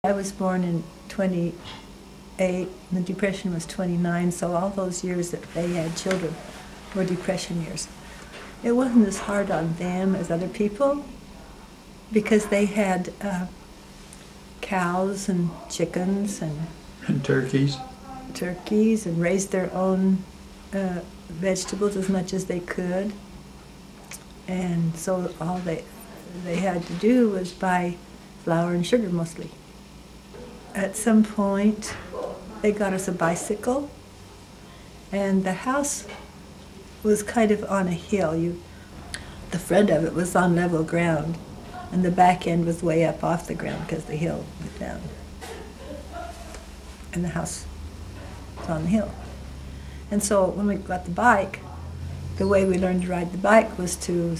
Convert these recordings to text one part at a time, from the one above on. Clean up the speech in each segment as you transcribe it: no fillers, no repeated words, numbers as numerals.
I was born in 28, and the Depression was 29, so all those years that they had children were Depression years. It wasn't as hard on them as other people because they had cows and chickens and turkeys and raised their own vegetables as much as they could. And so all they had to do was buy flour and sugar mostly. At some point, they got us a bicycle, and the house was kind of on a hill. The front of it was on level ground, and the back end was way up off the ground because the hill went down. And the house was on the hill. And so when we got the bike, the way we learned to ride the bike was to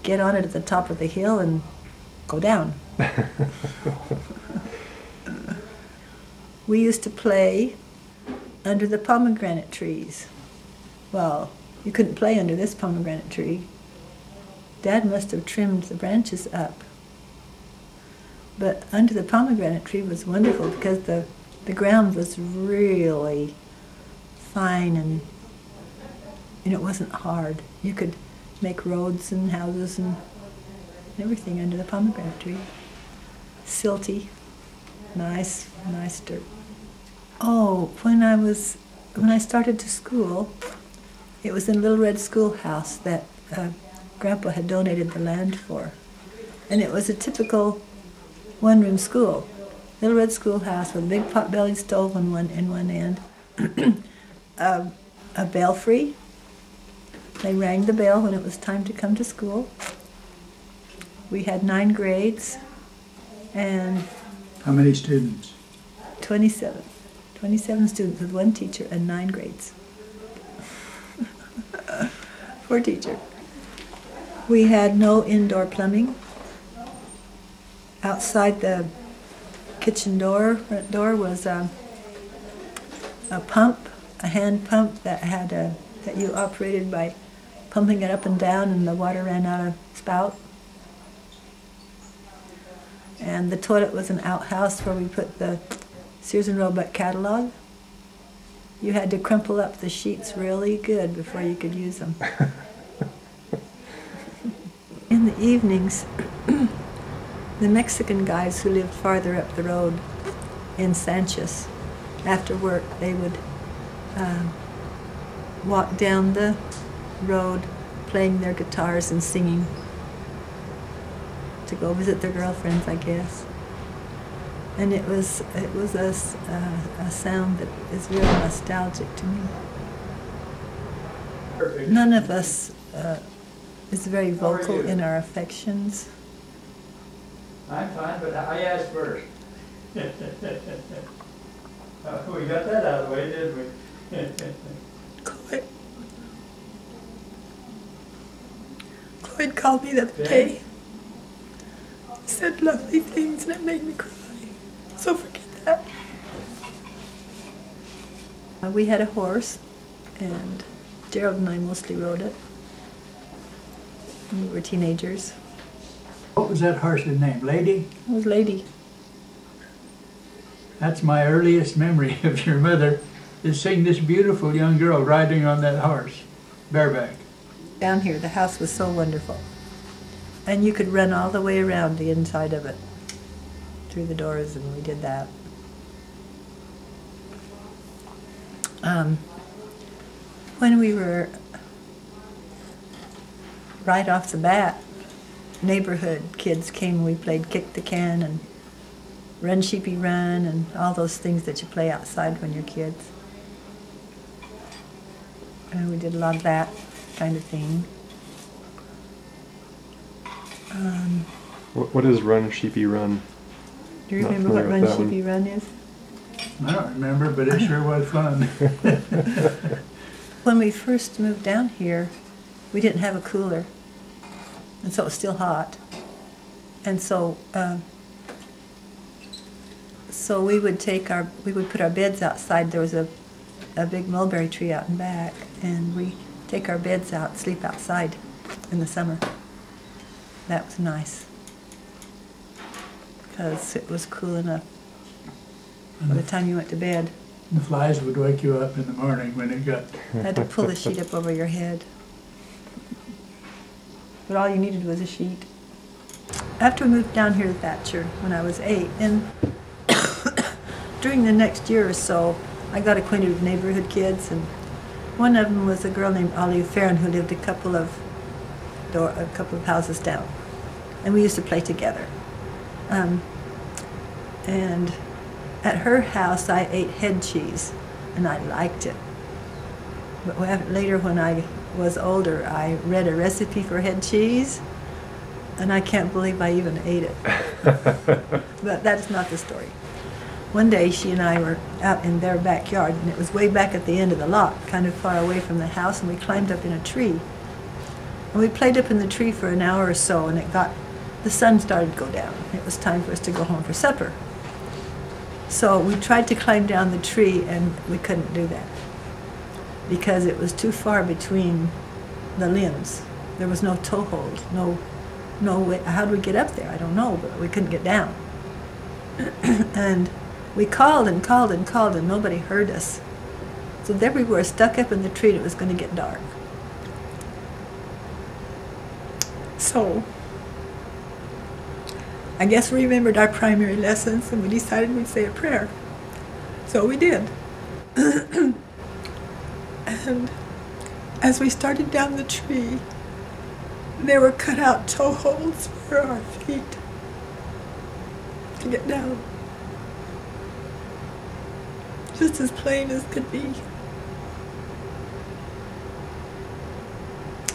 get on it at the top of the hill and go down. We used to play under the pomegranate trees. Well, you couldn't play under this pomegranate tree. Dad must have trimmed the branches up. But under the pomegranate tree was wonderful because the ground was really fine and it wasn't hard. You could make roads and houses and everything under the pomegranate tree. Silty, nice dirt. Oh, when I started to school, it was in a little red schoolhouse that Grandpa had donated the land for. And it was a typical one-room school. Little red schoolhouse with a big pot-bellied stove in one end, a belfry. They rang the bell when it was time to come to school. We had 9 grades and... How many students? 27. 27 students with 1 teacher and 9 grades. 4 teachers. We had no indoor plumbing. Outside the kitchen door, front door, was a pump, a hand pump that you operated by pumping it up and down, and the water ran out of spout. And the toilet was an outhouse where we put the Sears and Roebuck catalog. You had to crumple up the sheets really good before you could use them. In the evenings, the Mexican guys who lived farther up the road in Sanchez, after work, they would walk down the road playing their guitars and singing to go visit their girlfriends, I guess. And it was a sound that is really nostalgic to me. None of us is very vocal in our affections. I'm fine, but I asked first. We got that out of the way, didn't we? Clyde called me the other day. Said lovely things, and it made me cry. So forget that. We had a horse, and Gerald and I mostly rode it. We were teenagers. What was that horse's name? Lady? It was Lady. That's my earliest memory of your mother, is seeing this beautiful young girl riding on that horse, bareback. Down here, the house was so wonderful. And you could run all the way around the inside of it, through the doors, and we did that. When we were right off the bat, neighborhood kids came and we played kick the can and run sheepy run and all those things that you play outside when you're kids. And we did a lot of that kind of thing. What is Run Sheepy Run? Do you remember what Run Sheepy Run is? I don't remember, but it sure was fun. When we first moved down here, we didn't have a cooler, and so it was still hot. And so, we would put our beds outside. There was a big mulberry tree out in back, and we take our beds out, sleep outside in the summer. That was nice because it was cool enough by the time you went to bed. The flies would wake you up in the morning when it got... Had to pull the sheet up over your head. But all you needed was a sheet. After we moved down here to Thatcher when I was 8, and during the next year or so, I got acquainted with neighborhood kids, and one of them was a girl named Olive Farron who lived a couple of houses down, and we used to play together. And at her house, I ate head cheese, and I liked it. But later, when I was older, I read a recipe for head cheese, and I can't believe I even ate it. But that's not the story. One day, she and I were out in their backyard, and it was way back at the end of the lot, kind of far away from the house, and we climbed up in a tree. And we played up in the tree for an hour or so, and the sun started to go down. It was time for us to go home for supper. So we tried to climb down the tree, and we couldn't do that because it was too far between the limbs. There was no toehold, no way. How did we get up there? I don't know, but we couldn't get down. And we called and called and called, and nobody heard us. So there we were, stuck up in the tree, and it was going to get dark. So I guess we remembered our primary lessons, and we decided we'd say a prayer. So we did. And as we started down the tree, there were cut out toe holds for our feet to get down. Just as plain as could be.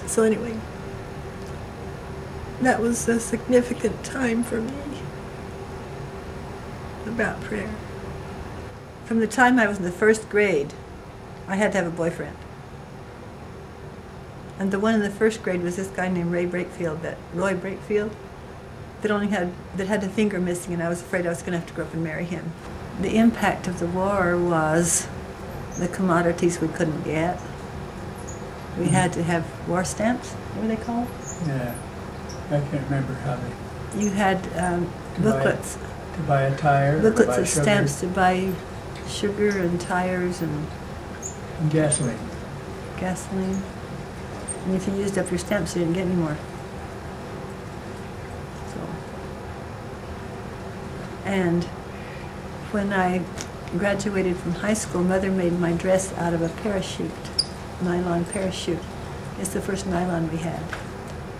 So anyway, that was a significant time for me about prayer. From the time I was in the first grade, I had to have a boyfriend. And the one in the first grade was this guy named Roy Brakefield, that had a finger missing, and I was afraid I was going to have to grow up and marry him. The impact of the war was the commodities we couldn't get. We had to have war stamps. What were they called? Yeah, I can't remember how they... You had booklets. To buy a tire. Booklets of stamps to buy sugar and tires and gasoline. Gasoline. And if you used up your stamps, you didn't get any more. So. And when I graduated from high school, Mother made my dress out of a parachute, nylon parachute. It's the first nylon we had.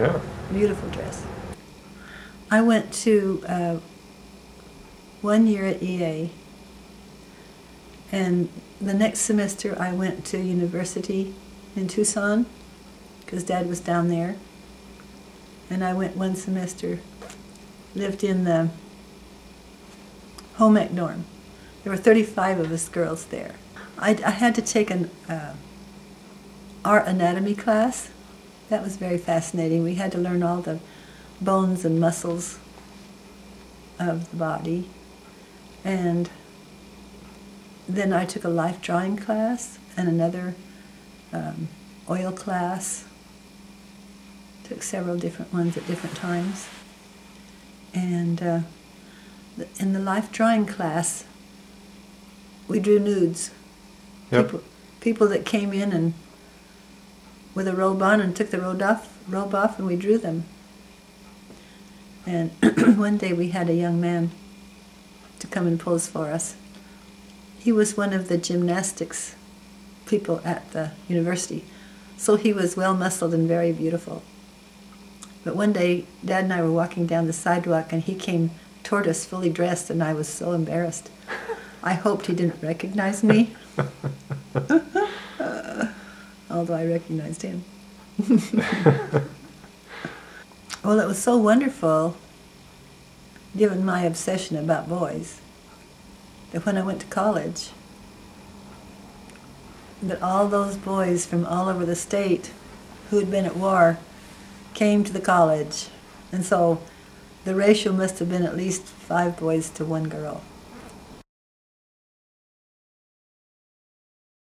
Yeah. Beautiful dress. I went to 1 year at EA, and the next semester I went to university in Tucson, because Dad was down there. And I went one semester, lived in the home ec dorm. There were 35 of us girls there. I had to take an art anatomy class. That was very fascinating. We had to learn all the bones and muscles of the body. And then I took a life drawing class and another oil class. Took several different ones at different times. And in the life drawing class, we drew nudes. Yep. People that came in and with a robe on and took the robe off, and we drew them. And one day we had a young man to come and pose for us. He was one of the gymnastics people at the university, so he was well-muscled and very beautiful. But one day, Dad and I were walking down the sidewalk, and he came toward us fully dressed, and I was so embarrassed. I hoped he didn't recognize me, although I recognized him. Well, it was so wonderful, given my obsession about boys, that when I went to college, that all those boys from all over the state who had been at war came to the college. And so the ratio must have been at least 5 boys to 1 girl.